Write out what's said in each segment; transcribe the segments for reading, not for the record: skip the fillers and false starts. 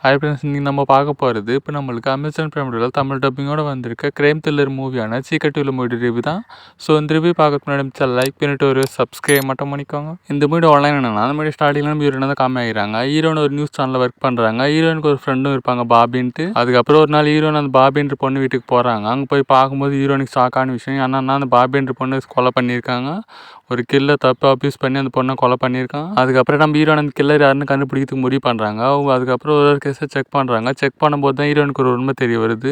Hi friends, இன்னைக்கு நம்ம பார்க்க போகிறது இப்போ நம்மளுக்கு அமேசான் பிரைமில் தமிழ் டப்பிங்கோட வந்திருக்க கிரைம் த்ரில்லர் மூவியான சீக்ரெட் உள்ள மூவி ரிவ்யூ தான். ஸோ இந்த ரிவ்யூ பார்க்கறதுக்கு முன்னாடி லைக் பண்ணிட்டு ஒரு சப்ஸ்கிரைப் மட்டும் பண்ணிக்கோங்க. இந்த மூவி ஆன்லைன் என்னன்னா அந்த மாதிரி ஸ்டார்டிங்ல நம்ம ஹீரோயின் தான் காமி ஆகிறாங்க. ஹீரோன் ஒரு நியூஸ் சேனலில் ஒர்க் பண்ணுறாங்க. ஹீரோனுக்கு ஒரு ஃப்ரெண்டும் இருப்பாங்க பாபின்ட்டு. அதுக்கப்புறம் ஒரு நாள் ஹீரோன் அந்த பாபின்ற பொண்ணு வீட்டுக்கு போகிறாங்க. அங்கே போய் பார்க்கும்போது ஹீரோனுக்கு ஷாக்கான விஷயம் என்னன்னா அந்த பாபின்ற பொண்ணு கொலை பண்ணியிருக்காங்க. ஒரு கில்லர் தப்பு அப்யூஸ் பண்ணி அந்த பொண்ணை கொலை பண்ணியிருக்கான். அதுக்கப்புறம் நம்ம ஹீரோன் அந்த கில்லர் யாருன்னு கண்டுபிடிக்கிறதுக்கு முடிவு பண்ணுறாங்க. அவங்க அதுக்கப்புறம் ஒரு கேஸை செக் பண்ணுறாங்க. செக் பண்ணும்போது தான் ஹீரோனுக்கு ஒரு உண்மை தெரிய வருது.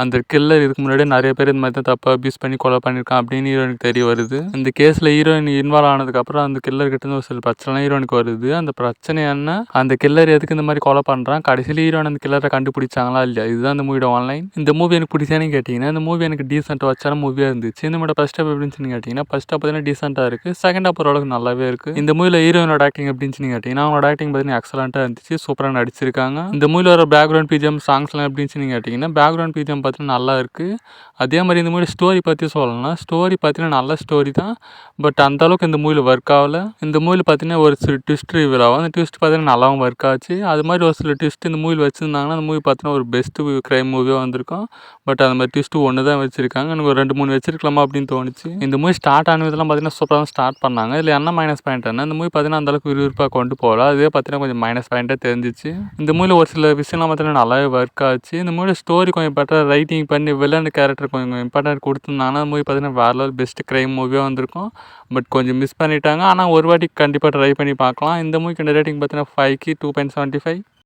அந்த கில்லர் இதுக்கு முன்னாடி நிறைய பேர் இந்த மாதிரி தான் தப்பு அப்யூஸ் பண்ணி கொலை பண்ணியிருக்கான் அப்படின்னு ஹீரோனுக்கு தெரிய வருது. இந்த கேஸில் ஹீரோயின் இன்வால்வ் ஆனதுக்கப்புறம் அந்த கில்லர் கிட்ட ஒரு சில பிரச்சனை ஹீரோனுக்கு வருது. அந்த பிரச்சனை என்ன, அந்த கில்லர் எதுக்கு இந்த மாதிரி கொலை பண்ணுறான், கடைசியில் ஹீரோன் அந்த கில்லரை கண்டுபிடிச்சாங்களா இல்லையா, இதுதான் இந்த மூவியோட ஆன்லைன். இந்த மூவி எனக்கு பிடிச்சானு கேட்டிங்கன்னா இந்த மூவி எனக்கு டீசென்ட் வச்சான மூவியாக இருந்துச்சு. இந்த மூவியோட ஃபர்ஸ்ட் ஹாப் எப்படின்னு கேட்டிங்கன்னா ஃபர்ஸ்ட் ஹாப் பார்த்தீங்கன்னா டீசெண்டாக இருக்குது. செகண்ட் ஹாப் ஓரளவுக்கு நல்லாவே இருக்குது. இந்த மூவியில் ஹீரோயினோட ஆக்டிங் எப்படின்னு கேட்டிங்கன்னா அவங்களோட ஆக்டிங் பார்த்தீங்கன்னா எக்ஸலண்ட்டாக இருந்துச்சு. சூப்பராக நடிச்சிருக்காங்க. இந்த மூவியில் வர பேக்ரவுண்ட் பிஜிஎம் சாங்ஸ்லாம் எப்படின்னு கேட்டிங்கன்னா பேக்ரவுண்ட் பிஜிஎம் பார்த்தீங்கன்னா நல்லா இருக்குது. அதே மாதிரி இந்த மூவி ஸ்டோரி பற்றி சொல்லணும்னா ஸ்டோரி பார்த்தீங்கன்னா நல்ல ஸ்டோரி தான். பட் அந்த அளவுக்கு இந்த மூவியில் ஒர்க் ஆகலை. இந்த மூவியில் பார்த்தீங்கன்னா ஒரு சில ட்விஸ்ட் ரிவீல் ஆகும். அந்த ட்விஸ்ட் பார்த்தீங்கன்னா நல்லாவும் ஒர்க் ஆச்சு. அது மாதிரி ஒரு சில ட்விஸ்ட் இந்த மூவியில் வச்சுருந்தாங்கன்னா அந்த மூவி பார்த்தீங்கன்னா ஒரு பெஸ்ட் கிரைம் மூவியாக வந்திருக்கும். பட் அந்த மாதிரி ட்விஸ்ட்டு ஒன்று தான் வச்சிருக்காங்க. எனக்கு ஒரு 2-3 வச்சிருக்கலாமா அப்படின்னு தோணுச்சு. இந்த மூவி ஸ்டார்ட் ஆனதெல்லாம் பார்த்தீங்கன்னா சூப்பராக தான் ஸ்டார்ட் பண்ணாங்க. இதில் என்ன மைனஸ் பாயிண்ட் என்ன, இந்த மூவி பார்த்தீங்கன்னா அந்தளவுக்கு விறுவிறுப்பாக கொண்டு போகல. அதுவே பார்த்தீங்கன்னா கொஞ்சம் மைனஸ் பாயிண்ட்டாக தெரிஞ்சிச்சு. இந்த மூவியில் ஒரு சில விஷயம்லாம் பார்த்தீங்கன்னா நல்லாவே ஒர்க் ஆச்சு. இந்த மூவியில் ஸ்டோரி கொஞ்சம் பெட்டராக ரைட்டிங் பண்ணி வில்லன் கேரக்டர் கொஞ்சம் இம்பார்ட்டன்ட் கொடுத்துருந்தாங்கன்னா அந்த மூவி பார்த்தீங்கன்னா வேற லெவல் பெஸ்ட் கிரைம் மூவியாக வந்திருக்கும். பட் கொஞ்சம் மிஸ் பண்ணிட்டாங்க. ஆனால் ஒரு வாட்டி கண்டிப்பாக ட்ரை பண்ணி பார்க்கலாம். இந்த மூவிக்கு ரேட்டிங் பார்த்தீங்கன்னா 5க்கு 2.75.